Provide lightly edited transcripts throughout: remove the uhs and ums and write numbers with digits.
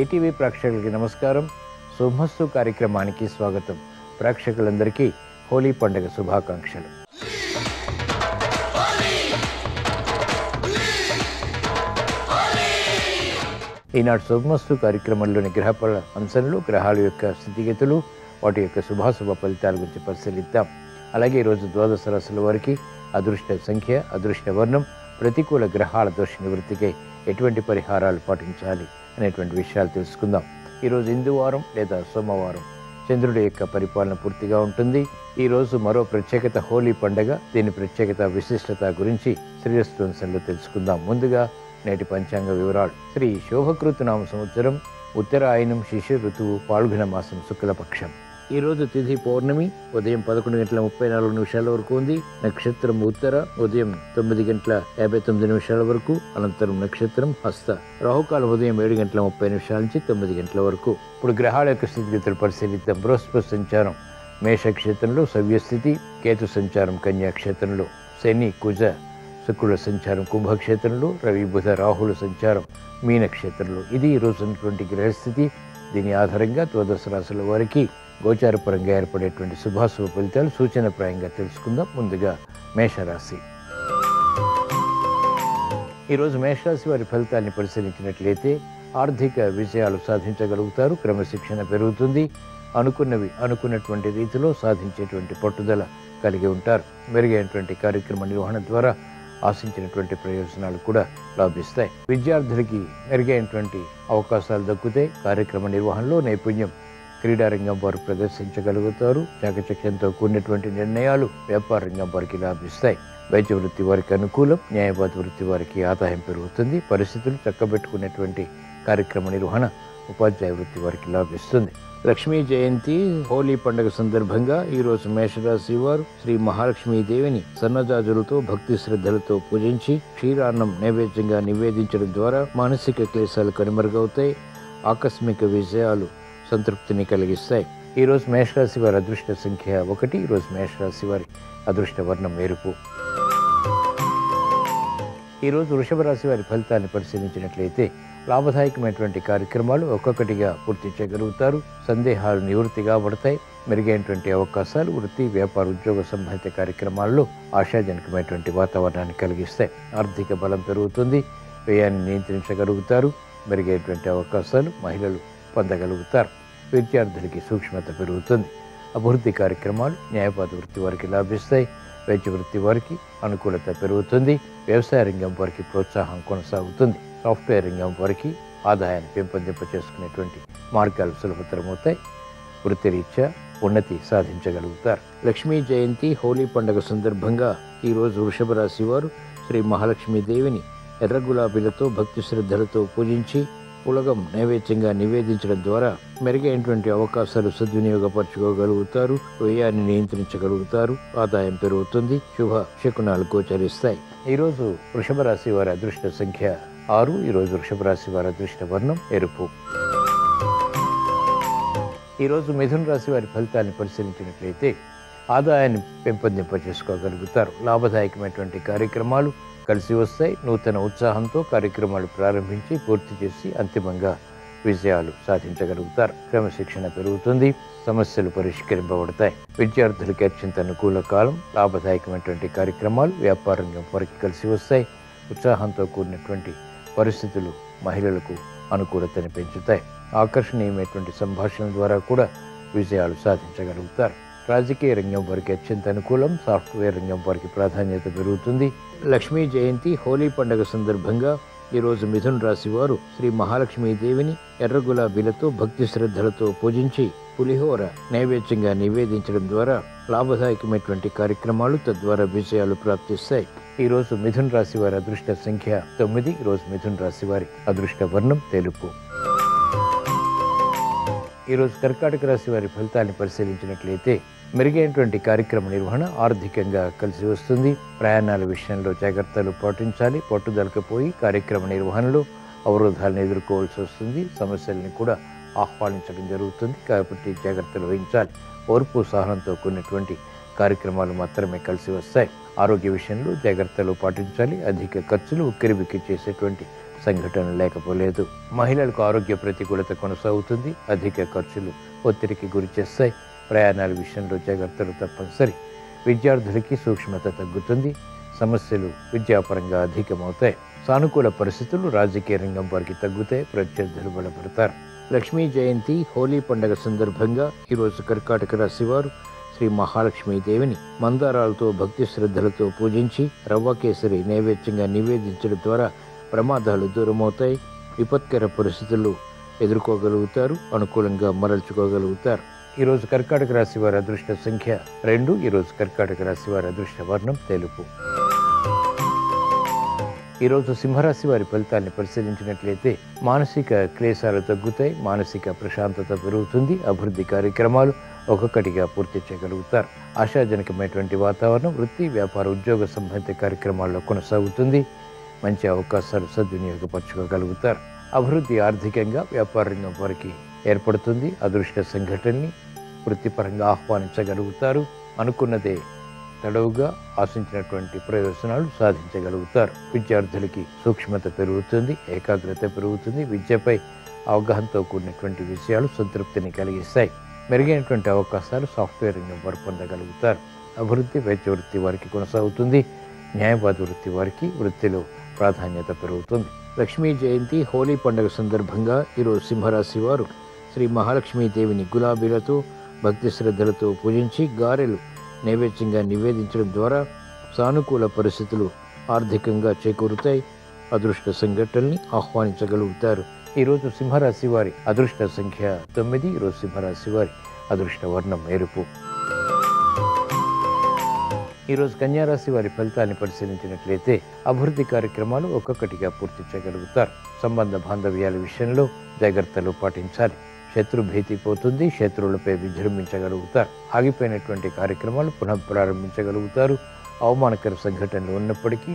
ATV ప్రేక్షకులకి నమస్కారం. శుభమస్తు కార్యక్రమానికి స్వాగతం. ప్రేక్షకులందరికీ హోలీ పండుగ శుభాకాంక్షలు. ఈనాడు శుభమస్తు కార్యక్రమంలోని గ్రహఫల అంశంలో గ్రహాల యొక్క స్థితిగతులు, వాటి యొక్క శుభాశుభ ఫలితాల గురించి పరిశీలిద్దాం. అలాగే ఈరోజు ద్వాదశ రాశుల వారికి అదృష్ట సంఖ్య, అదృష్ట వర్ణం, ప్రతికూల గ్రహాల దోష నివృత్తికై ఎటువంటి పరిహారాలు పాటించాలి అనేటువంటి విషయాలు తెలుసుకుందాం. ఈరోజు ఇందువారం లేదా సోమవారం చంద్రుడి యొక్క పరిపాలన పూర్తిగా ఉంటుంది. ఈరోజు మరో ప్రత్యేకత హోలీ పండుగ. దీని ప్రత్యేకత, విశిష్టత గురించి శ్రీరస్తు అంశంలో తెలుసుకుందాం. ముందుగా నేటి పంచాంగ వివరాలు. శ్రీ శోభకృతనామ సంవత్సరం, ఉత్తరాయణం, శిశిర ఋతువు, పాల్గొన మాసం, శుక్లపక్షం. ఈరోజు తిథి పౌర్ణమి ఉదయం 11:34 వరకు ఉంది. నక్షత్రం ఉత్తర ఉదయం 9:59 వరకు. అనంతరం నక్షత్రం హస్త. రాహుకాలం ఉదయం 7:30 నుంచి 9 వరకు. ఇప్పుడు గ్రహాల యొక్క స్థితిగతులు పరిశీలిద్దాం. బృహస్పతి సంచారం మేష క్షేత్రంలో సవ్యస్థితి, కేతు సంచారం కన్యా క్షేత్రంలో, శని కుజ శుక్రుల సంచారం కుంభక్షేత్రంలో, రవి బుధ రాహుల సంచారం మీన క్షేత్రంలో. ఇది ఈ రోజు ఉన్నటువంటి గ్రహస్థితి. దీని ఆధారంగా ద్వాదశ రాశుల వారికి గోచారపరంగా ఏర్పడేటువంటి శుభాశుభ ఫలితాలు సూచనప్రాయంగా తెలుసుకుందాం. ముందుగా మేషరాశి. ఈరోజు మేషరాశి వారి ఫలితాన్ని పరిశీలించినట్లయితే ఆర్థిక విజయాలు సాధించగలుగుతారు. క్రమశిక్షణ పెరుగుతుంది. అనుకున్నవి అనుకున్నటువంటి రీతిలో సాధించేటువంటి పట్టుదల కలిగి ఉంటారు. మెరుగైనటువంటి కార్యక్రమ నిర్వహణ ద్వారా ఆశించినటువంటి ప్రయోజనాలు కూడా లాభిస్తాయి. విద్యార్థులకి మెరుగైనటువంటి అవకాశాలు దక్కుతాయి. కార్యక్రమ నిర్వహణలో నైపుణ్యం క్రీడారంగం వారు ప్రదర్శించగలుగుతారు. చాకచక్యంతో కూడినటువంటి నిర్ణయాలు వ్యాపార రంగం వారికి లాభిస్తాయి. వైద్య వృత్తి వారికి అనుకూలం. న్యాయవాద వృత్తి వారికి ఆదాయం పెరుగుతుంది. పరిస్థితులు చక్కబెట్టుకునేటువంటి కార్యక్రమ నిర్వహణ ఉపాధ్యాయ వృత్తి వారికి లాభిస్తుంది. లక్ష్మీ జయంతి హోలీ పండుగ సందర్భంగా ఈరోజు మేషరాశి వారు శ్రీ మహాలక్ష్మీదేవిని సన్నజాజులతో భక్తి శ్రద్ధలతో పూజించి క్షీరాన్నం నైవేద్యంగా నివేదించడం ద్వారా మానసిక క్లేశాలు కనుమరుగవుతాయి. ఆకస్మిక విజయాలు సంతృప్తిని కలిగిస్తాయి. ఈరోజు మేషరాశి వారి అదృష్ట సంఖ్య 1. ఈరోజు మేషరాశి వారి అదృష్ట వర్ణం ఎరుపు. ఈరోజు వృషభ రాశి వారి ఫలితాన్ని పరిశీలించినట్లయితే లాభదాయకమైనటువంటి కార్యక్రమాలు ఒక్కొక్కటిగా పూర్తి చేయగలుగుతారు. సందేహాలు నివృత్తి కాబడతాయి. మెరుగైనటువంటి అవకాశాలు వృత్తి, వ్యాపార, ఉద్యోగ సంబంధిత కార్యక్రమాల్లో ఆశాజనకమైనటువంటి వాతావరణాన్ని కలిగిస్తాయి. ఆర్థిక బలం పెరుగుతుంది. వ్యయాన్ని నియంత్రించగలుగుతారు. మెరుగైనటువంటి అవకాశాలు మహిళలు పొందగలుగుతారు. విద్యార్థులకి సూక్ష్మత పెరుగుతుంది. అభివృద్ధి కార్యక్రమాలు న్యాయవాద వృత్తి వారికి లాభిస్తాయి. వైద్య వృత్తి వారికి అనుకూలత పెరుగుతుంది. వ్యవసాయ రంగం వారికి ప్రోత్సాహం కొనసాగుతుంది. సాఫ్ట్వేర్ రంగం వారికి ఆదాయాన్ని పెంపొందింప చేసుకునేటువంటి మార్గాలు సులభతరమవుతాయి. వృత్తిరీత్యా ఉన్నతి సాధించగలుగుతారు. లక్ష్మీ జయంతి హోలీ పండుగ సందర్భంగా ఈరోజు వృషభ రాశి వారు శ్రీ మహాలక్ష్మీదేవిని ఎర్ర గులాబీలతో భక్తి శ్రద్ధలతో పూజించి పులగం నైవేద్యంగా నివేదించడం ద్వారా మెరుగైనటువంటి అవకాశాలు సద్వినియోగపరచుకోగలుగుతారు. వ్యయాన్ని నియంత్రించగలుగుతారు. ఆదాయం పెరుగుతుంది. శుభ శకునాలు గోచరిస్తాయి. ఈరోజు వృషభ రాశి వారి అదృష్ట సంఖ్య 6. ఈరోజు వృషభ రాశి వారి అదృష్ట వర్ణం ఎరుపు. ఈరోజు మిథున రాశి వారి ఫలితాన్ని పరిశీలించినట్లయితే ఆదాయాన్ని పెంపొందింప చేసుకోగలుగుతారు. లాభదాయకమైనటువంటి కార్యక్రమాలు కలిసి వస్తాయి. నూతన ఉత్సాహంతో కార్యక్రమాలు ప్రారంభించి పూర్తి చేసి అంతిమంగా విజయాలు సాధించగలుగుతారు. క్రమశిక్షణ పెరుగుతుంది. సమస్యలు పరిష్కరింపబడతాయి. విద్యార్థులకి అత్యంత అనుకూల కాలం. లాభదాయకమైనటువంటి కార్యక్రమాలు వ్యాపార రంగం వారికి కలిసి వస్తాయి. ఉత్సాహంతో కూడినటువంటి పరిస్థితులు మహిళలకు అనుకూలతని పెంచుతాయి. ఆకర్షణీయమైనటువంటి సంభాషణల ద్వారా కూడా విజయాలు సాధించగలుగుతారు. రాజకీయ రంగం వారికి అత్యంత అనుకూలం. సాఫ్ట్వేర్ రంగం వారికి ప్రాధాన్యత పెరుగుతుంది. లక్ష్మీ జయంతి హోలీ పండుగ సందర్భంగా ఈరోజు మిథున రాశి వారు శ్రీ మహాలక్ష్మీదేవిని ఎర్ర గులాబీలతో భక్తి శ్రద్ధలతో పూజించి పులిహోర నైవేద్యంగా నివేదించడం ద్వారా లాభదాయకమైనటువంటి కార్యక్రమాలు, తద్వారా విజయాలు ప్రాప్తిస్తాయి. ఈరోజు మిథున రాశి వారి అదృష్ట సంఖ్య 9. ఈరోజు మిథున రాశి వారి అదృష్ట వర్ణం తెలుపు. ఈరోజు కర్కాటక రాశి వారి ఫలితాన్ని పరిశీలించినట్లయితే మెరుగైనటువంటి కార్యక్రమ నిర్వహణ ఆర్థికంగా కలిసి వస్తుంది. ప్రయాణాల విషయంలో జాగ్రత్తలు పాటించాలి. పట్టుదలకు పోయి కార్యక్రమ నిర్వహణలో అవరోధాలను ఎదుర్కోవాల్సి వస్తుంది. సమస్యల్ని కూడా ఆహ్వానించడం జరుగుతుంది. కాబట్టి జాగ్రత్తలు వహించాలి. ఓర్పు సహనంతో కూడినటువంటి కార్యక్రమాలు మాత్రమే కలిసి వస్తాయి. ఆరోగ్య విషయంలో జాగ్రత్తలు పాటించాలి. అధిక ఖర్చులు ఉక్కిరిబిక్కి చేసేటువంటి సంఘటన లేకపోలేదు. మహిళలకు ఆరోగ్య ప్రతికూలత కొనసాగుతుంది. అధిక ఖర్చులు ఒత్తిడికి గురి చేస్తాయి. ప్రయాణాల విషయంలో జాగ్రత్తలు తప్పనిసరి. విద్యార్థులకి సూక్ష్మత తగ్గుతుంది. సమస్యలు విద్యాపరంగా అధికమవుతాయి. సానుకూల పరిస్థితులు రాజకీయ రంగం వారికి తగ్గుతాయి. ప్రత్యర్థులు బలపడతారు. లక్ష్మీ జయంతి, హోలీ పండుగ సందర్భంగా ఈరోజు కర్కాటక రాశి వారు శ్రీ మహాలక్ష్మీదేవిని మందారాలతో భక్తి శ్రద్ధలతో పూజించి రవ్వ కేసరి నైవేద్యంగా నివేదించడం ద్వారా ప్రమాదాలు దూరమవుతాయి. విపత్కర పరిస్థితులు ఎదుర్కోగలుగుతారు. అనుకూలంగా మరల్చుకోగలుగుతారు. ఈరోజు కర్కాటక రాశి వారి అదృష్ట సంఖ్య 2. ఈరోజు కర్కాటక రాశి వారి అదృష్ట వర్ణం తెలుపు. ఈరోజు సింహరాశి వారి ఫలితాన్ని పరిశీలించినట్లయితే మానసిక క్లేశాలు తగ్గుతాయి. మానసిక ప్రశాంతత పెరుగుతుంది. అభివృద్ధి కార్యక్రమాలు ఒక్కొక్కటిగా పూర్తి చేయగలుగుతారు. ఆశాజనకమైనటువంటి వాతావరణం వృత్తి, వ్యాపార, ఉద్యోగ సంబంధిత కార్యక్రమాల్లో కొనసాగుతుంది. మంచి అవకాశాలు సద్వినియోగపరచుకోగలుగుతారు. అభివృద్ధి ఆర్థికంగా వ్యాపార రంగం వారికి ఏర్పడుతుంది. అదృష్ట సంఘటనని వృత్తిపరంగా ఆహ్వానించగలుగుతారు. అనుకున్నదే తడవుగా ఆశించినటువంటి ప్రయోజనాలు సాధించగలుగుతారు. విద్యార్థులకి సూక్ష్మత పెరుగుతుంది. ఏకాగ్రత పెరుగుతుంది. విద్యపై అవగాహనతో కూడినటువంటి విషయాలు సంతృప్తిని కలిగిస్తాయి. మెరుగైనటువంటి అవకాశాలు సాఫ్ట్వేర్ రంగం వారు పొందగలుగుతారు. అభివృద్ధి వైద్య వృత్తి వారికి కొనసాగుతుంది. న్యాయవాద వృత్తి వారికి వృత్తిలో ప్రాధాన్యత పెరుగుతుంది. లక్ష్మీ జయంతి, హోలీ పండుగ సందర్భంగా ఈరోజు సింహరాశి వారు శ్రీ మహాలక్ష్మీదేవిని గులాబీలతో భక్తి శ్రద్ధలతో పూజించి గారెలు నైవేద్యంగా నివేదించడం ద్వారా సానుకూల పరిస్థితులు ఆర్థికంగా చేకూరుతాయి. అదృష్ట సంఘటనల్ని ఆహ్వానించగలుగుతారు. ఈరోజు సింహరాశి వారి అదృష్ట సంఖ్య 9. ఈరోజు సింహరాశి వారి అదృష్ట వర్ణం ఎరుపు. ఈరోజు కన్యారాశి వారి ఫలితాన్ని పరిశీలించినట్లయితే అభివృద్ధి కార్యక్రమాలు ఒక్కొక్కటిగా పూర్తి చేయగలుగుతారు. సంబంధ బాంధవ్యాల విషయంలో జాగ్రత్తలు పాటించాలి. శత్రు భీతి పోతుంది. శత్రువులపై విజృంభించగలుగుతారు. ఆగిపోయినటువంటి కార్యక్రమాలు పునః ప్రారంభించగలుగుతారు. అవమానకర సంఘటనలు ఉన్నప్పటికీ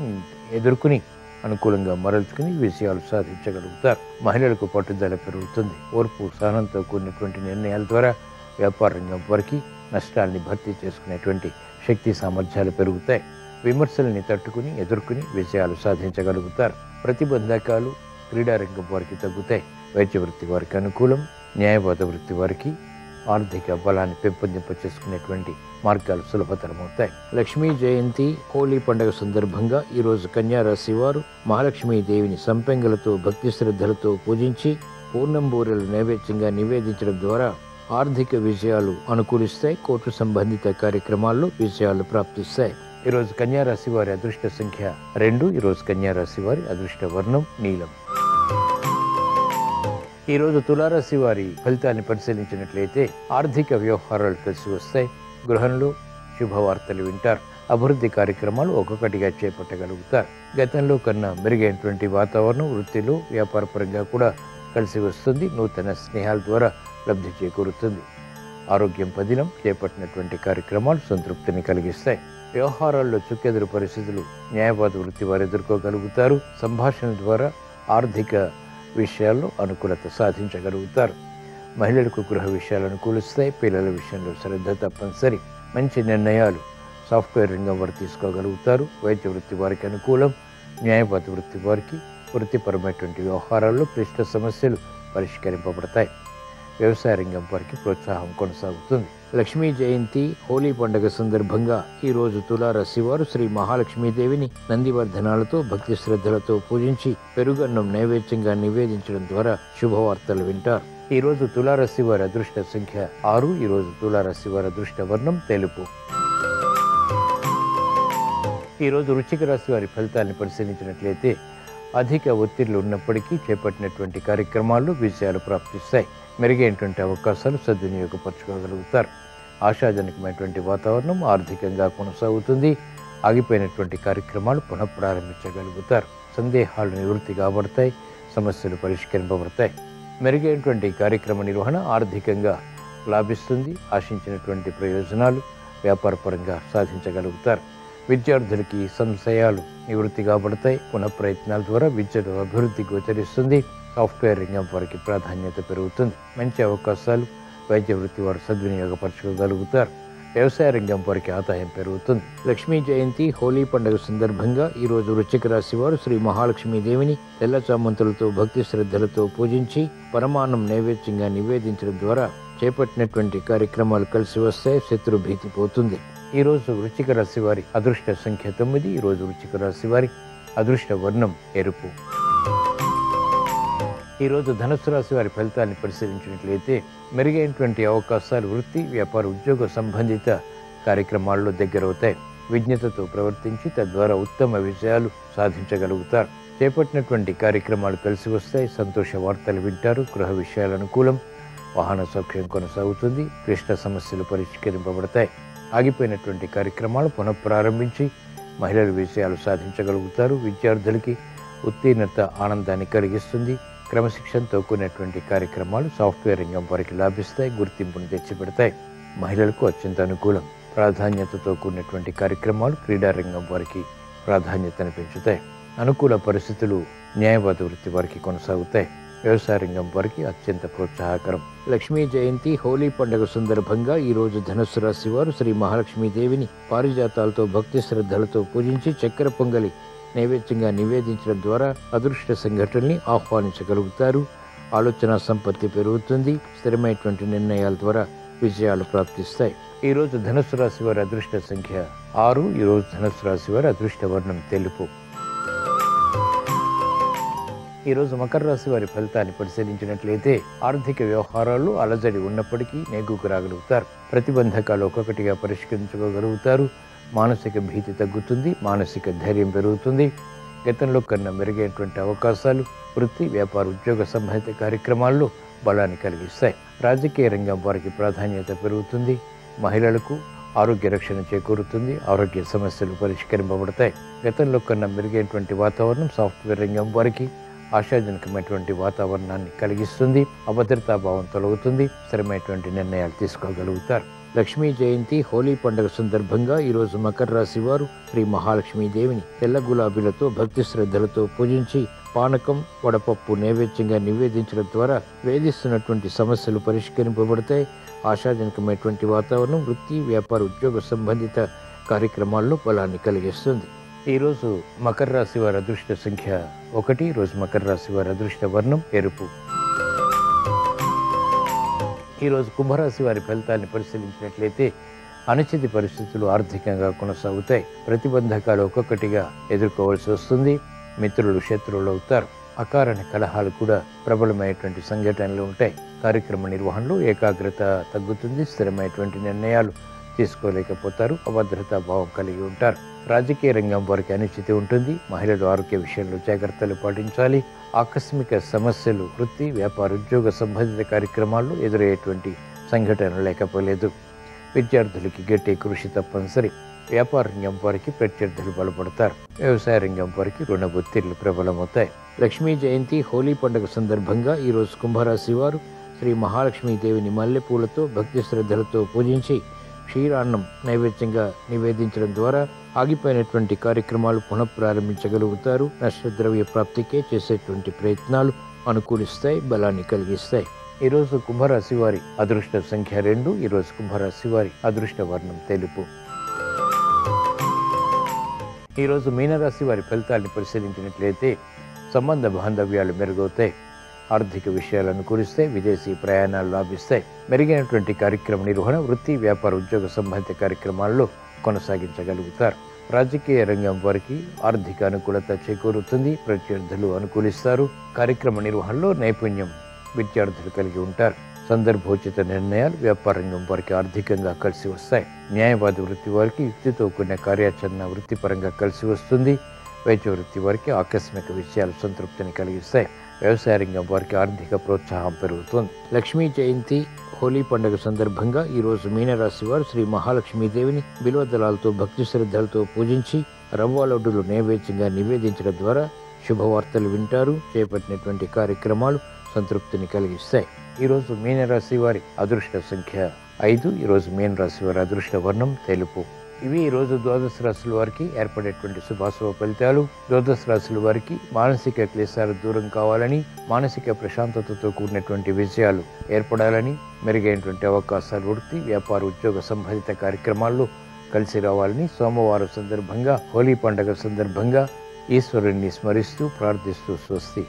ఎదుర్కొని అనుకూలంగా మరల్చుకుని విజయాలు సాధించగలుగుతారు. మహిళలకు పట్టుదల పెరుగుతుంది. ఓర్పు, సహనంతో కూడినటువంటి నిర్ణయాల ద్వారా వ్యాపార రంగం వారికి నష్టాల్ని భర్తీ చేసుకునేటువంటి శక్తి సామర్థ్యాలు పెరుగుతాయి. విమర్శల్ని తట్టుకుని ఎదుర్కొని విజయాలు సాధించగలుగుతారు. ప్రతిబంధకాలు క్రీడారంగం వారికి తగ్గుతాయి. వైద్య వృత్తి వారికి అనుకూలం. న్యాయవాద వృత్తి వారికి ఆర్థిక బలాన్ని పెంపొందింపచేసుకునేటువంటి మార్గాలు సులభతరమవుతాయి. లక్ష్మీ జయంతి, హోలీ పండుగ సందర్భంగా ఈరోజు కన్యారాశి వారు మహాలక్ష్మీదేవిని సంపెంగలతో భక్తి శ్రద్ధలతో పూజించి పూర్ణంబూరెలు నైవేద్యంగా నివేదించడం ద్వారా ఆర్థిక విజయాలు అనుకూలిస్తాయి. కోర్టు సంబంధిత కార్యక్రమాల్లో విజయాలు ప్రాప్తిస్తాయి. ఈరోజు కన్యారాశి వారి అదృష్ట సంఖ్య 2. ఈరోజు కన్యారాశి వారి అదృష్ట వర్ణం నీలం. ఈరోజు తులారాశి వారి ఫలితాన్ని పరిశీలించినట్లయితే ఆర్థిక వ్యవహారాలు కలిసి వస్తాయి. గృహంలో శుభవార్తలు వింటారు. అభివృద్ధి కార్యక్రమాలు ఒక్కొక్కటిగా చేపట్టగలుగుతారు. గతంలో కన్నా మెరుగైనటువంటి వాతావరణం వృత్తిలో వ్యాపారపరంగా కూడా కలిసి వస్తుంది. నూతన స్నేహాల ద్వారా లబ్ధి చేకూరుతుంది. ఆరోగ్యం పదిలం. చేపట్టినటువంటి కార్యక్రమాలు సంతృప్తిని కలిగిస్తాయి. వ్యవహారాల్లో చుక్కెదురు పరిస్థితులు న్యాయవాద వృత్తి వారు ఎదుర్కోగలుగుతారు. సంభాషణ ద్వారా ఆర్థిక విషయాల్లో అనుకూలత సాధించగలుగుతారు. మహిళలకు గృహ విషయాలు అనుకూలిస్తాయి. పిల్లల విషయంలో శ్రద్ధ తప్పనిసరి. మంచి నిర్ణయాలు సాఫ్ట్వేర్ రంగం వారు తీసుకోగలుగుతారు. వైద్య వృత్తి వారికి అనుకూలం. న్యాయవాద వృత్తి వారికి వృత్తిపరమైనటువంటి వ్యవహారాల్లో క్లిష్ట సమస్యలు పరిష్కరింపబడతాయి. వ్యవసాయ రంగం వారికి ప్రోత్సాహం కొనసాగుతుంది. లక్ష్మీ జయంతి, హోలీ పండుగ సందర్భంగా ఈరోజు తులారాశి వారు శ్రీ మహాలక్ష్మీదేవిని నందివర్ధనాలతో భక్తి శ్రద్ధలతో పూజించి పెరుగన్నం నైవేద్యంగా నివేదించడం ద్వారా శుభవార్తలు వింటారు. ఈరోజు తులారాశి వారి అదృష్ట సంఖ్య 6. ఈరోజు తులారాశి వారి అదృష్ట వర్ణం తెలుపు. ఈరోజు వృశ్చిక రాశి వారి ఫలితాన్ని పరిశీలించినట్లయితే అధిక ఒత్తిళ్లు ఉన్నప్పటికీ చేపట్టినటువంటి కార్యక్రమాల్లో విజయాలు ప్రాప్తిస్తాయి. మెరుగైనటువంటి అవకాశాలు సద్వినియోగపరచుకోగలుగుతారు. ఆశాజనకమైనటువంటి వాతావరణం ఆర్థికంగా కొనసాగుతుంది. ఆగిపోయినటువంటి కార్యక్రమాలు పునఃప్రారంభించగలుగుతారు. సందేహాలు నివృత్తి కాబడతాయి. సమస్యలు పరిష్కరింపబడతాయి. మెరుగైనటువంటి కార్యక్రమ నిర్వహణ ఆర్థికంగా లాభిస్తుంది. ఆశించినటువంటి ప్రయోజనాలు వ్యాపారపరంగా సాధించగలుగుతారు. విద్యార్థులకి సంశయాలు నివృత్తి కాబడతాయి. పునఃప్రయత్నాల ద్వారా విద్యలో అభివృద్ధి గోచరిస్తుంది. సాఫ్ట్వేర్ రంగం వారికి ప్రాధాన్యత పెరుగుతుంది. మంచి అవకాశాలు వైద్య వృత్తి వారు సద్వినియోగపరచుకోగలుగుతారు. వ్యవసాయ రంగం వారికి ఆదాయం పెరుగుతుంది. లక్ష్మీ జయంతి, హోలీ పండుగ సందర్భంగా ఈరోజు వృశ్చిక రాశి వారు శ్రీ మహాలక్ష్మీదేవిని తెల్ల చామంతులతో భక్తి శ్రద్ధలతో పూజించి పరమాన్నం నైవేద్యంగా నివేదించడం ద్వారా చేపట్టినటువంటి కార్యక్రమాలు కలిసి వస్తాయి. శత్రు భీతి పోతుంది. ఈరోజు వృశ్చిక రాశి వారి అదృష్ట సంఖ్య 9. ఈరోజు వృశ్చిక రాశి వారి అదృష్ట వర్ణం ఎరుపు. ఈరోజు ధనుస్సు రాశి వారి ఫలితాన్ని పరిశీలించినట్లయితే మెరుగైనటువంటి అవకాశాలు వృత్తి, వ్యాపార, ఉద్యోగ సంబంధిత కార్యక్రమాల్లో దగ్గరవుతాయి. విజ్ఞతతో ప్రవర్తించి తద్వారా ఉత్తమ విజయాలు సాధించగలుగుతారు. చేపట్టినటువంటి కార్యక్రమాలు కలిసి వస్తాయి. సంతోష వార్తలు వింటారు. గృహ విషయాలు అనుకూలం. వాహన సౌఖ్యం కొనసాగుతుంది. క్లిష్ట సమస్యలు పరిష్కరింపబడతాయి. ఆగిపోయినటువంటి కార్యక్రమాలు పునఃప్రారంభించి మహిళల విజయాలు సాధించగలుగుతారు. విద్యార్థులకి ఉత్తీర్ణత ఆనందాన్ని కలిగిస్తుంది. క్రమశిక్షణతో కూడినటువంటి కార్యక్రమాలు సాఫ్ట్వేర్ రంగం వారికి లాభిస్తాయి. గుర్తింపును తెచ్చిపెడతాయి. మహిళలకు అత్యంత అనుకూలం. ప్రాధాన్యతతో కూడినటువంటి కార్యక్రమాలు క్రీడా రంగం వారికి ప్రాధాన్యతను పెంచుతాయి. అనుకూల పరిస్థితులు న్యాయవాద వృత్తి వారికి కొనసాగుతాయి. వ్యవసాయ రంగం వారికి అత్యంత ప్రోత్సాహకరం. లక్ష్మీ జయంతి, హోలీ పండుగ సందర్భంగా ఈరోజు ధనుస్సు రాశి వారు శ్రీ మహాలక్ష్మీదేవిని పారిజాతాలతో భక్తి శ్రద్ధలతో పూజించి చక్కెర పొంగలి నైవేద్యంగా నివేదించడం ద్వారా అదృష్ట సంఘటనల్ని ఆహ్వానించగలుగుతారు. ఆలోచన సంపత్తి పెరుగుతుంది. స్థిరమైనటువంటి నిర్ణయాల ద్వారా విజయాలు ప్రాప్తిస్తాయి. ఈరోజు ధనుస్సు రాశి వారి అదృష్ట సంఖ్య 6. ఈరోజు ధనుస్సు రాశి వారి అదృష్ట వర్ణం తెలుపు. ఈరోజు మకర రాశి వారి ఫలితాన్ని పరిశీలించినట్లయితే ఆర్థిక వ్యవహారాల్లో అలజడి ఉన్నప్పటికీ నెగ్గుకు రాగలుగుతారు. ప్రతిబంధకాలు ఒక్కొక్కటిగా పరిష్కరించుకోగలుగుతారు. మానసిక భీతి తగ్గుతుంది. మానసిక ధైర్యం పెరుగుతుంది. గతంలో కన్నా మెరుగైనటువంటి అవకాశాలు వృత్తి, వ్యాపార, ఉద్యోగ సంబంధిత కార్యక్రమాల్లో బలాన్ని కలిగిస్తాయి. రాజకీయ రంగం వారికి ప్రాధాన్యత పెరుగుతుంది. మహిళలకు ఆరోగ్య రక్షణ చేకూరుతుంది. ఆరోగ్య సమస్యలు పరిష్కరింపబడతాయి. గతంలో కన్నా మెరుగైనటువంటి వాతావరణం సాఫ్ట్వేర్ రంగం వారికి ఆశాజనకమైనటువంటి వాతావరణాన్ని కలిగిస్తుంది. అభద్రతాభావం తొలగుతుంది. స్థిరమైనటువంటి నిర్ణయాలు తీసుకోగలుగుతారు. లక్ష్మీ జయంతి, హోలీ పండుగ సందర్భంగా ఈరోజు మకర రాశి వారు శ్రీ మహాలక్ష్మీదేవిని తెల్ల గులాబీలతో భక్తి శ్రద్ధలతో పూజించి పానకం, వడపప్పు నైవేద్యంగా నివేదించడం ద్వారా వేధిస్తున్నటువంటి సమస్యలు పరిష్కరింపబడతాయి. ఆశాజనకమైనటువంటి వాతావరణం వృత్తి, వ్యాపార, ఉద్యోగ సంబంధిత కార్యక్రమాల్లో బలాన్ని కలిగిస్తుంది. ఈరోజు మకర రాశి వారి అదృష్ట సంఖ్య 1. ఈరోజు మకర రాశి వారి అదృష్ట వర్ణం ఎరుపు. ఈరోజు కుంభరాశి వారి ఫలితాన్ని పరిశీలించినట్లయితే అనిశ్చిత పరిస్థితులు ఆర్థికంగా కొనసాగుతాయి. ప్రతిబంధకాలు ఒక్కొక్కటిగా ఎదుర్కోవాల్సి వస్తుంది. మిత్రులు శత్రువులు అవుతారు. అకారణ కలహాలు కూడా ప్రబలమైనటువంటి సంఘటనలు ఉంటాయి. కార్యక్రమ నిర్వహణలో ఏకాగ్రత తగ్గుతుంది. స్థిరమైనటువంటి నిర్ణయాలు తీసుకోలేకపోతారు. అభద్రతా భావం కలిగి ఉంటారు. రాజకీయ రంగం వారికి అనిశ్చితి ఉంటుంది. మహిళలు ఆరోగ్య విషయంలో జాగ్రత్తలు పాటించాలి. ఆకస్మిక సమస్యలు వృత్తి, వ్యాపార, ఉద్యోగ సంబంధిత కార్యక్రమాల్లో ఎదురయ్యేటువంటి సంఘటనలు లేకపోలేదు. విద్యార్థులకి గట్టి కృషి తప్పనిసరి. వ్యాపార రంగం వారికి ప్రత్యర్థులు బలపడతారు. వ్యవసాయ రంగం వారికి రుణ ఒత్తిళ్లు ప్రబలమవుతాయి. లక్ష్మీ జయంతి, హోలీ పండుగ సందర్భంగా ఈరోజు కుంభరాశి వారు శ్రీ మహాలక్ష్మీదేవిని మల్లెపూలతో భక్తి శ్రద్ధలతో పూజించి క్షీరాన్నం నైవేద్యంగా నివేదించడం ద్వారా ఆగిపోయినటువంటి కార్యక్రమాలు పునఃప్రారంభించగలుగుతారు. నష్టద్రవ్య ప్రాప్తికే చేసేటువంటి ప్రయత్నాలు అనుకూలిస్తాయి. బలాన్ని కలిగిస్తాయి. ఈరోజు కుంభరాశి వారి అదృష్ట సంఖ్య 2. ఈరోజు కుంభరాశి వారి అదృష్ట వర్ణం తెలుపు. ఈరోజు మీనరాశి వారి ఫలితాన్ని పరిశీలించినట్లయితే సంబంధ బాంధవ్యాలు మెరుగవుతాయి. ఆర్థిక విషయాలు అనుకూలిస్తాయి. విదేశీ ప్రయాణాలు లాభిస్తాయి. మెరుగైనటువంటి కార్యక్రమ నిర్వహణ వృత్తి, వ్యాపార, ఉద్యోగ సంబంధిత కార్యక్రమాల్లో కొనసాగించగలుగుతారు. రాజకీయ రంగం వారికి ఆర్థిక అనుకూలత చేకూరుతుంది. ప్రత్యర్థులు అనుకూలిస్తారు. కార్యక్రమ నిర్వహణలో నైపుణ్యం విద్యార్థులు కలిగి ఉంటారు. సందర్భోచిత నిర్ణయాలు వ్యాపార రంగం వారికి ఆర్థికంగా కలిసి వస్తాయి. న్యాయవాద వృత్తి వారికి యుక్తితో కూడిన కార్యాచరణ వృత్తిపరంగా కలిసి వస్తుంది. వైద్య వృత్తి వారికి ఆకస్మిక విషయాలు సంతృప్తిని కలిగిస్తాయి. వ్యవసాయ రంగం వారికి ఆర్థిక ప్రోత్సాహం పెరుగుతుంది. లక్ష్మీ జయంతి, హోలీ పండుగ సందర్భంగా ఈరోజు మీనరాశి వారు శ్రీ మహాలక్ష్మీదేవిని బిల్వ దళాలతో భక్తి శ్రద్ధలతో పూజించి రవ్వ లడ్డులు నైవేద్యంగా నివేదించడం ద్వారా శుభవార్తలు వింటారు. చేపట్టినటువంటి కార్యక్రమాలు సంతృప్తిని కలిగిస్తాయి. ఈరోజు మీనరాశి వారి అదృష్ట సంఖ్య 5. ఈరోజు మీనరాశి వారి అదృష్ట వర్ణం తెలుపు. ఇవి ఈరోజు ద్వాదశ రాశుల వారికి ఏర్పడేటువంటి శుభాశుభ ఫలితాలు. ద్వాదశ రాశుల వారికి మానసిక క్లేశాలు దూరం కావాలని, మానసిక ప్రశాంతతతో కూడినటువంటి విజయాలు ఏర్పడాలని, మెరుగైనటువంటి అవకాశాలు, వృత్తి వ్యాపార ఉద్యోగ సంబంధిత కార్యక్రమాల్లో కలిసి రావాలని సోమవారం సందర్భంగా, హోలీ పండుగ సందర్భంగా ఈశ్వరుణ్ణి స్మరిస్తూ ప్రార్థిస్తూ స్వస్తి.